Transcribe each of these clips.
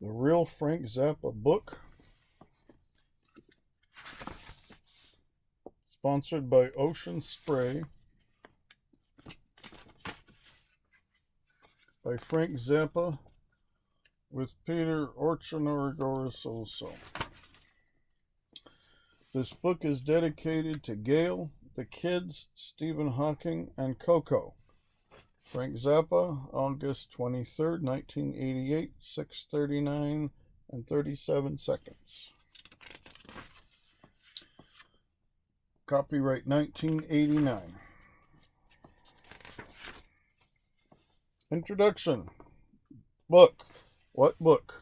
The Real Frank Zappa book, sponsored by Ocean Spray, by Frank Zappa, with Peter Orchinoragorasoso. This book is dedicated to Gail, the kids, Stephen Hawking, and Coco. Frank Zappa, August 23rd, 1988, 6:39 and 37 seconds. Copyright 1989. Introduction. Book. What book?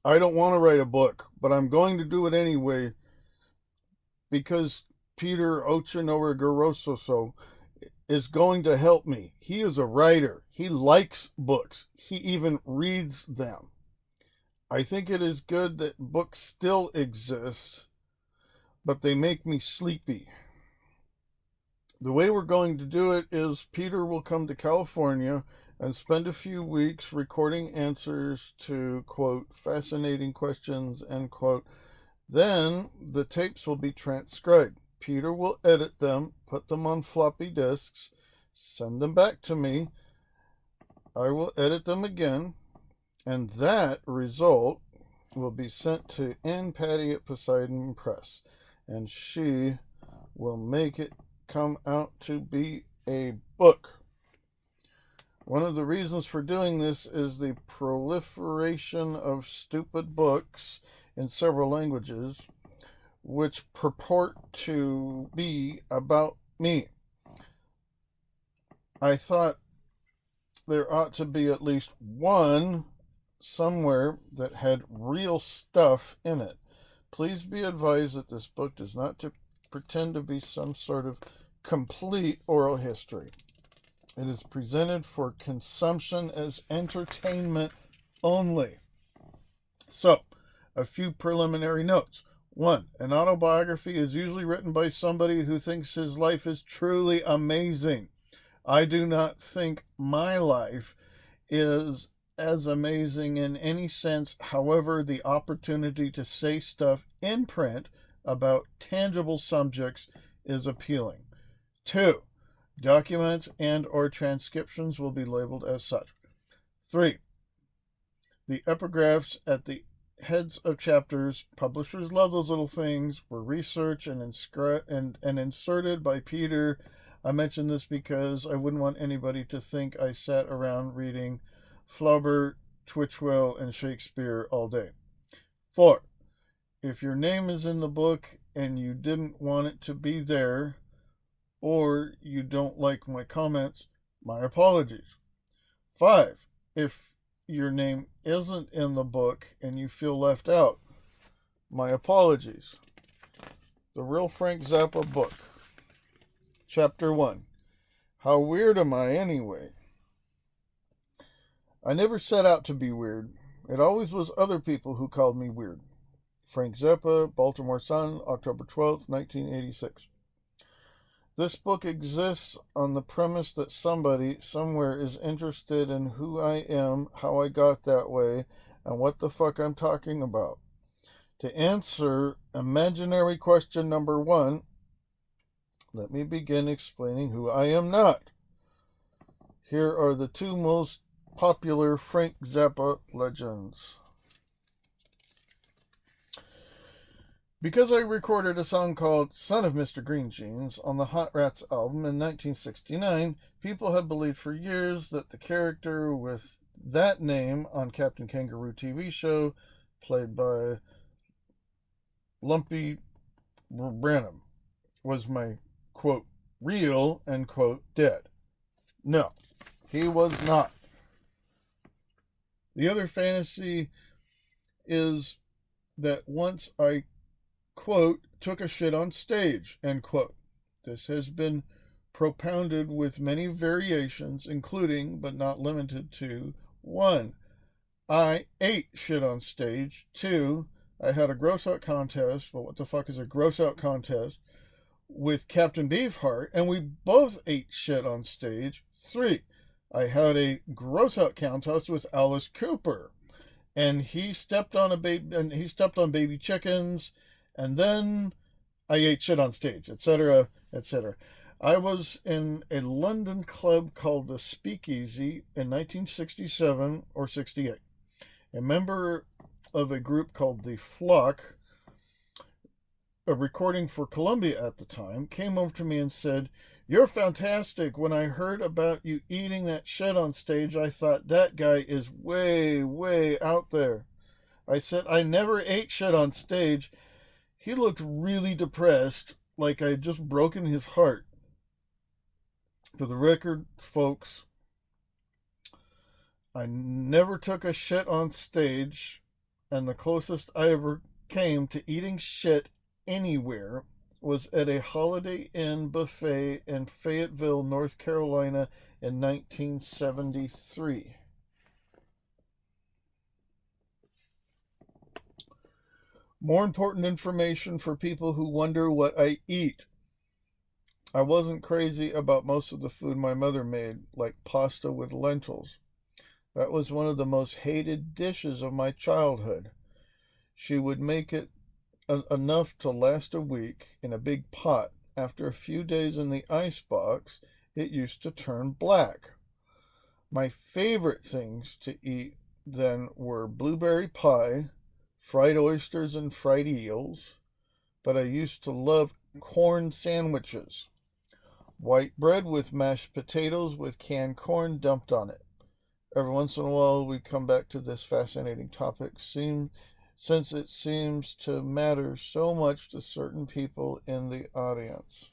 I don't want to write a book, but I'm going to do it anyway because Peter Orchinoragorasoso is going to help me. He is a writer. He likes books. He even reads them. I think it is good that books still exist, but they make me sleepy. The way we're going to do it is Peter will come to California and spend a few weeks recording answers to, quote, fascinating questions, end quote. Then the tapes will be transcribed. Peter will edit them, put them on floppy disks, send them back to me. I will edit them again, and that result will be sent to Ann Patty at Poseidon Press, and she will make it come out to be a book. One of the reasons for doing this is the proliferation of stupid books in several languages, which purport to be about me. I thought there ought to be at least one somewhere that had real stuff in it. Please be advised that this book does not pretend to be some sort of complete oral history. It is presented for consumption as entertainment only. So, a few preliminary notes. 1. An autobiography is usually written by somebody who thinks his life is truly amazing. I do not think my life is as amazing in any sense. However, the opportunity to say stuff in print about tangible subjects is appealing. 2. Documents and or transcriptions will be labeled as such. 3. The epigraphs at the heads of chapters, publishers love those little things, were researched and inserted by Peter. I mention this because I wouldn't want anybody to think I sat around reading Flaubert, Twitchell, and Shakespeare all day. 4. If your name is in the book and you didn't want it to be there, or you don't like my comments, my apologies. 5. If your name isn't in the book and you feel left out, my apologies. The Real Frank Zappa book. Chapter 1. How weird am I anyway? I never set out to be weird. It always was other people who called me weird. Frank Zappa, Baltimore Sun, October 12th, 1986. This book exists on the premise that somebody, somewhere, is interested in who I am, how I got that way, and what the fuck I'm talking about. To answer imaginary question number 1, let me begin explaining who I am not. Here are the 2 most popular Frank Zappa legends. Because I recorded a song called Son of Mr. Green Jeans on the Hot Rats album in 1969, people have believed for years that the character with that name on Captain Kangaroo TV show, played by Lumpy Branham, was my, quote, real, end quote, dead. No, he was not. The other fantasy is that once I, quote, took a shit on stage, end quote. This has been propounded with many variations, including, but not limited to, 1. I ate shit on stage. 2. I had a gross out contest. Well, what the fuck is a gross out contest? With Captain Beefheart, and we both ate shit on stage. 3. I had a gross out contest with Alice Cooper. and he stepped on baby chickens, and then I ate shit on stage, etc., etc. I was in a London club called the Speakeasy in 1967 or 68. A member of a group called the Flock, a recording for Columbia at the time, came over to me and said, "You're fantastic. When I heard about you eating that shit on stage, I thought that guy is way, way out there." I said, "I never ate shit on stage." He looked really depressed, like I had just broken his heart. For the record, folks, I never took a shit on stage, and the closest I ever came to eating shit anywhere was at a Holiday Inn buffet in Fayetteville, North Carolina in 1973. More important information for people who wonder what I eat. I wasn't crazy about most of the food my mother made, like pasta with lentils. That was one of the most hated dishes of my childhood. She would make it enough to last a week in a big pot. After a few days in the icebox, it used to turn black. My favorite things to eat then were blueberry pie, fried oysters, and fried eels, but I used to love corn sandwiches. White bread with mashed potatoes with canned corn dumped on it. Every once in a while, we come back to this fascinating topic, since it seems to matter so much to certain people in the audience.